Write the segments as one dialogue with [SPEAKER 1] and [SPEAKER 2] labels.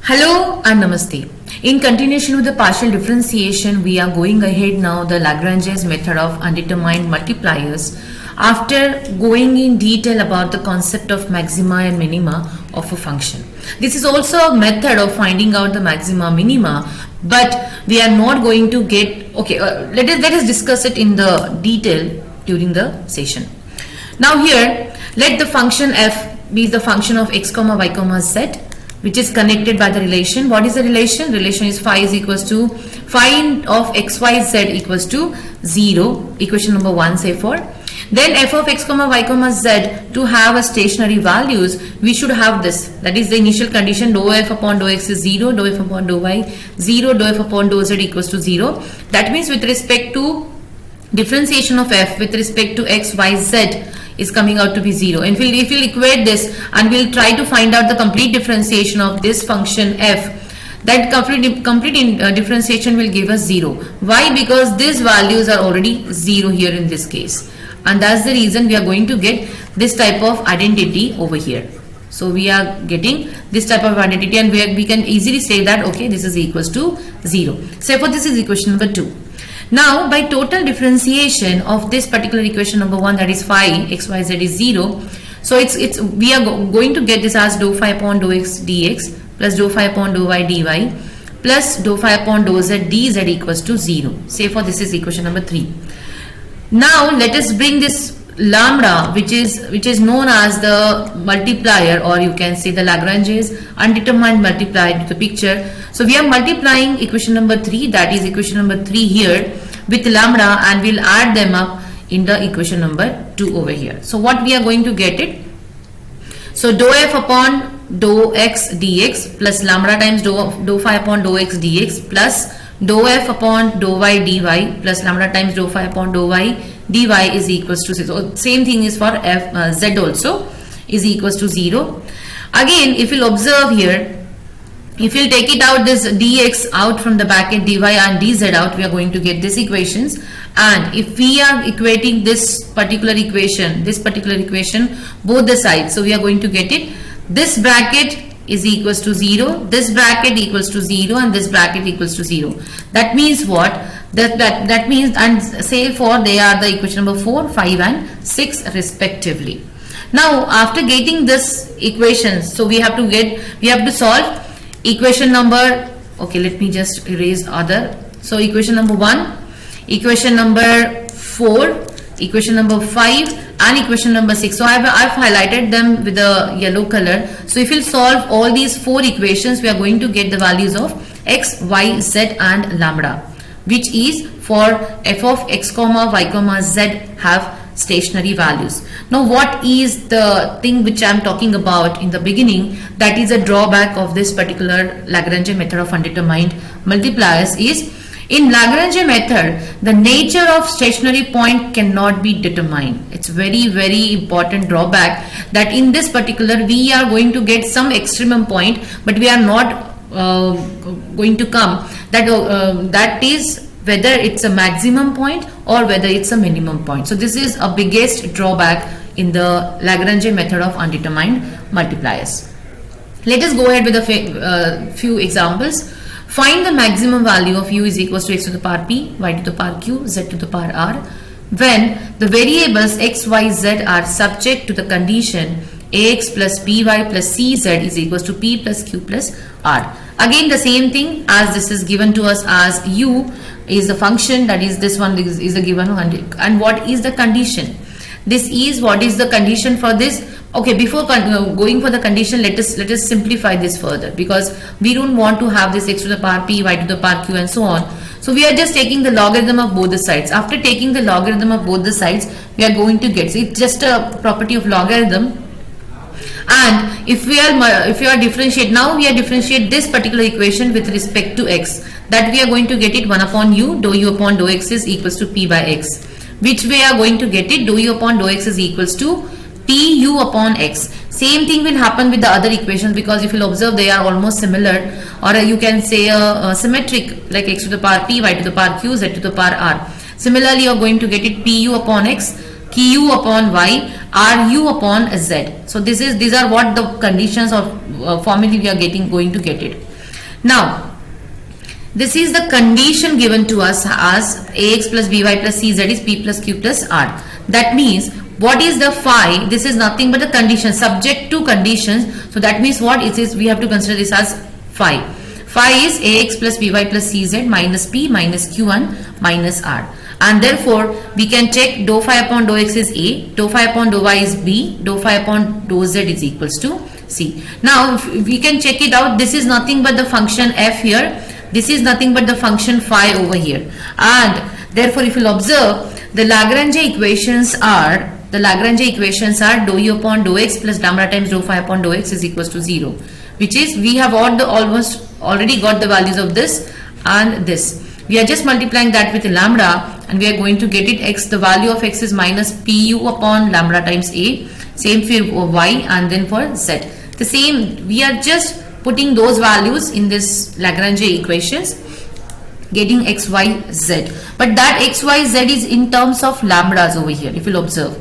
[SPEAKER 1] Hello and Namaste. In continuation with the partial differentiation, we are going ahead now the Lagrange's method of undetermined multipliers. After going in detail about the concept of maxima and minima of a function. This is also a method of finding out the maxima minima, but we are not going to get, let us discuss it in the detail during the session. Now here, let the function f be the function of x comma y comma z, which is connected by the relation. What is the relation? Relation is phi is equals to phi of xyz equals to 0, equation number 1 say for. Then f of x comma y comma z, to have a stationary values, we should have this, that is the initial condition, dou f upon dou x is 0, dou f upon dou y 0, dou f upon dou z equals to 0. That means with respect to differentiation of f with respect to x, y, z is coming out to be 0. And if we'll equate this and we'll try to find out the complete differentiation of this function f, that complete differentiation will give us 0. Why? Because these values are already 0 here in this case. And that's the reason we are going to get this type of identity over here. So we are getting this type of identity, and we can easily say that, okay, this is equals to 0. So for this is equation number 2. Now by total differentiation of this particular equation number 1, that is phi xyz is 0. So we are going to get this as dou phi upon dou x dx plus dou phi upon dou y dy plus dou phi upon dou z dz equals to 0. Say for this is equation number 3. Now let us bring this lambda, which is known as the multiplier, or you can say the Lagrange's undetermined multiplier, to the picture. So we are multiplying equation number 3, that is equation number 3 here, with lambda, and we'll add them up in the equation number 2 over here. So what we are going to get it? So dou f upon dou x dx plus lambda times dou phi upon dou x dx plus dou f upon dou y dy plus lambda times dou phi upon dou y dy is equals to 0. So same thing is for z also is equals to 0. Again, if you'll observe here, if you'll take it out, this dx out from the bracket, dy and dz out, we are going to get these equations. And if we are equating this particular equation both the sides, so we are going to get it, this bracket is equals to 0, this bracket equals to 0, and this bracket equals to 0. That means what? That means, and say for they are the equation number 4, 5 and 6 respectively. Now after getting this equations, so we have to solve equation number, okay, let me just erase other. So equation number 1, equation number 4, equation number 5 and equation number 6. So I've highlighted them with the yellow color. So if you solve all these 4 equations, we are going to get the values of x, y, z and lambda, which is for f of x comma y comma z have stationary values. Now what is the thing which I am talking about in the beginning, that is a drawback of this particular Lagrange method of undetermined multipliers, is in Lagrange method the nature of stationary point cannot be determined. It's very important drawback, that in this particular we are going to get some extremum point, but we are not going to come that is whether it's a maximum point or whether it's a minimum point. So this is a biggest drawback in the Lagrange method of undetermined multipliers. Let us go ahead with a few examples. Find the maximum value of u is equals to x to the power p, y to the power q, z to the power r, when the variables x, y, z are subject to the condition ax plus by plus cz is equals to p plus q plus r. Again the same thing, as this is given to us as u is the function, that is this one is a given one, and what is the condition? This is what is the condition for this. Okay, before going for the condition, let us simplify this further, because we don't want to have this x to the power p, y to the power q and so on. So we are just taking the logarithm of both the sides. After taking the logarithm of both the sides, we are going to get, so it's just a property of logarithm. And if we are differentiate this particular equation with respect to x, that we are going to get it 1 upon u, dou u upon dou x is equals to p by x, which we are going to get it, dou u upon dou x is equals to p u upon x. Same thing will happen with the other equations, because if you observe they are almost similar, or you can say symmetric, like x to the power p, y to the power q, z to the power r. Similarly you are going to get it p u upon x, q upon y, ru upon z. So these are what the conditions of formula we are going to get it. Now, this is the condition given to us as ax plus by plus cz is p plus q plus r. That means, what is the phi? This is nothing but a condition subject to conditions. So that means what it is, we have to consider this as phi. Phi is ax plus by plus cz minus p minus q1 minus r. And therefore, we can take dou phi upon dou x is a, dou phi upon dou y is b, dou phi upon dou z is equals to c. Now, we can check it out. This is nothing but the function f here. This is nothing but the function phi over here. And therefore, if you observe, the Lagrange equations are dou u upon dou x plus lambda times dou phi upon dou x is equals to 0, which is we have almost already got the values of this and this. We are just multiplying that with lambda and we are going to get it x. The value of x is minus pu upon lambda times a, same for y and then for z. The same, we are just putting those values in this Lagrange equations, getting x, y, z. But that x, y, z is in terms of lambdas over here. If you'll observe,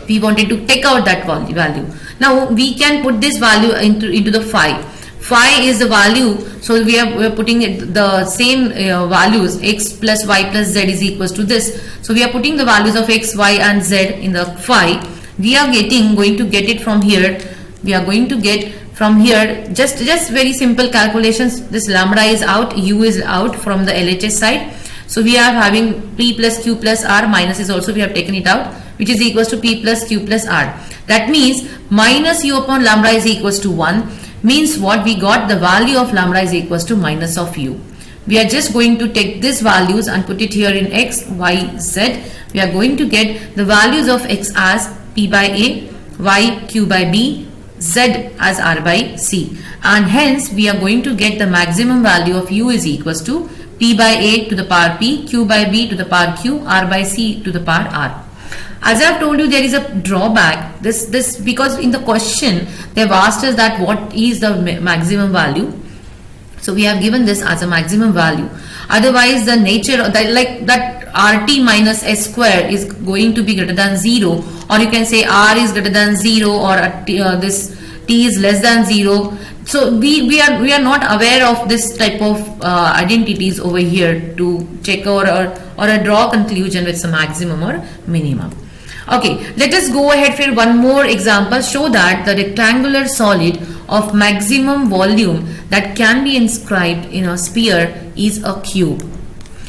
[SPEAKER 1] we wanted to take out that value. Now we can put this value into the phi. Phi is the value, so we are putting it the same values, x plus y plus z is equals to this. So we are putting the values of x, y and z in the phi. We are going to get it from here. We are going to get from here just very simple calculations. This lambda is out, u is out from the LHS side. So we are having p plus q plus r, minus is also we have taken it out, which is equals to p plus q plus r. That means minus u upon lambda is equals to 1. Means what, we got the value of lambda is equals to minus of u. We are just going to take these values and put it here in x, y, z. We are going to get the values of x as p by a, y, q by b, z as r by c. And hence we are going to get the maximum value of u is equals to p by a to the power p, q by b to the power q, r by c to the power r. As I have told you, there is a drawback. This because in the question they have asked us that what is the maximum value. So we have given this as a maximum value. Otherwise, the nature of that, like that rt minus s square is going to be greater than 0, or you can say r is greater than 0, or this t is less than 0. So we are not aware of this type of identities over here to check or draw a conclusion with some maximum or minimum. Okay, let us go ahead for one more example. Show that the rectangular solid of maximum volume that can be inscribed in a sphere is a cube.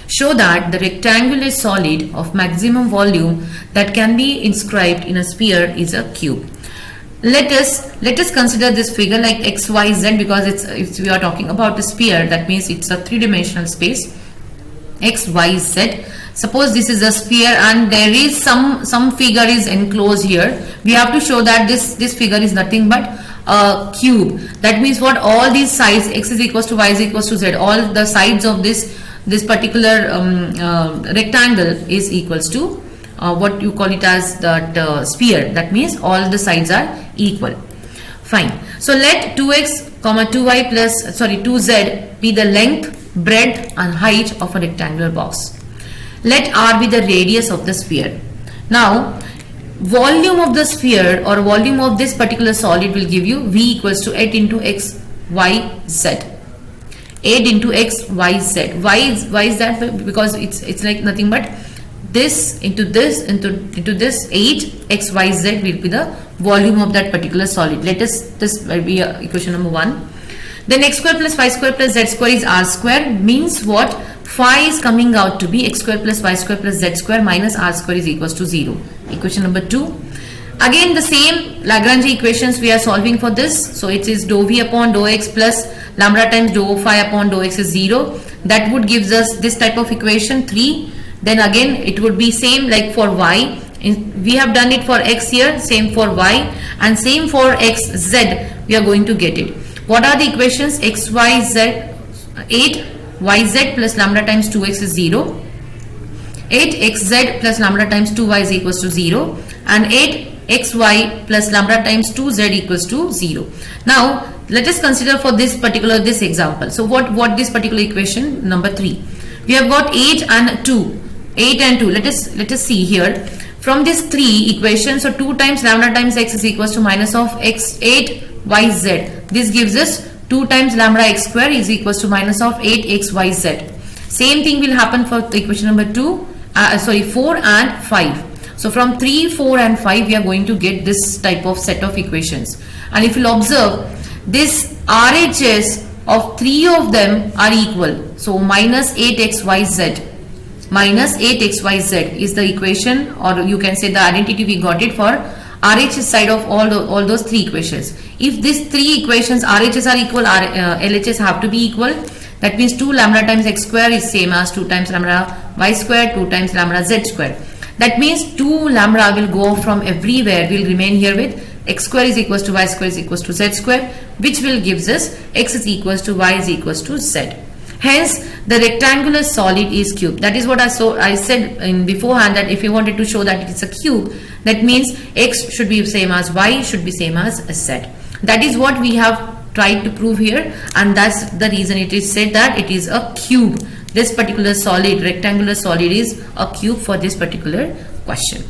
[SPEAKER 1] Show that the rectangular solid of maximum volume that can be inscribed in a sphere is a cube. Let us consider this figure like x, y, z, because if we are talking about a sphere, that means it's a three-dimensional space. X, y, z. Suppose this is a sphere and there is some figure is enclosed here. We have to show that this figure is nothing but a cube. That means what, all these sides, x is equals to y is equals to z, all the sides of this particular rectangle is equals to what you call it as that sphere. That means all the sides are equal. Fine. So let 2x comma 2y plus 2z be the length, breadth and height of a rectangular box. Let r be the radius of the sphere. Now, volume of the sphere or volume of this particular solid will give you v equals to 8 into x, y, z. 8 into x, y, z. Why is that? Because it's like nothing but this into this into this 8 x, y, z will be the volume of that particular solid. Let us, this will be equation number 1. Then x square plus y square plus z square is r square, means what? Phi is coming out to be x square plus y square plus z square minus r square is equals to 0. Equation number 2. Again the same Lagrange equations we are solving for this. So it is dou v upon dou x plus lambda times dou phi upon dou x is 0. That would gives us this type of equation 3. Then again it would be same like for y. We have done it for x here, same for y, and same for x, z. We are going to get it. What are the equations? X, y, z, 8 yz plus lambda times 2x is 0. 8xz plus lambda times 2y is equals to 0. And 8xy plus lambda times 2z equals to 0. Now let us consider for this example. So what this particular equation number 3? We have got 8 and 2. 8 and 2. Let us see here. From this 3 equation, so 2 times lambda times x is equals to minus of x 8 yz. This gives us 2 times lambda x square is equals to minus of 8xyz. Same thing will happen for the equation number 4 and 5. So from 3, 4 and 5 we are going to get this type of set of equations. And if you'll observe, this RHS of 3 of them are equal. So minus 8xyz. Minus 8xyz is the equation, or you can say the identity we got it for RHS side of all those 3 equations. If these 3 equations RHS are equal, LHS have to be equal. That means 2 lambda times x square is same as 2 times lambda y square, 2 times lambda z square. That means 2 lambda will go from everywhere, will remain here with x square is equals to y square is equals to z square, which will gives us x is equals to y is equals to z. Hence, the rectangular solid is cube. That is what I said in beforehand, that if you wanted to show that it is a cube, that means x should be same as y, should be same as z. That is what we have tried to prove here, and that's the reason it is said that it is a cube. This particular solid, rectangular solid, is a cube for this particular question.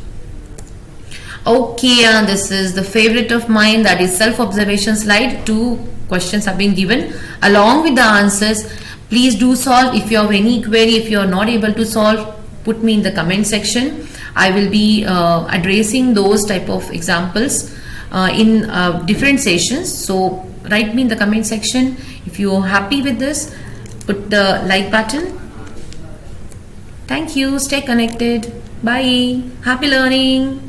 [SPEAKER 1] Okay, and this is the favorite of mine, that is self-observation slide. 2 questions have been given along with the answers. Please do solve. If you have any query, if you are not able to solve, put me in the comment section. I will be addressing those type of examples in differentiations. So write me in the comment section. If you are happy with this, put the like button. Thank you. Stay connected. Bye. Happy learning.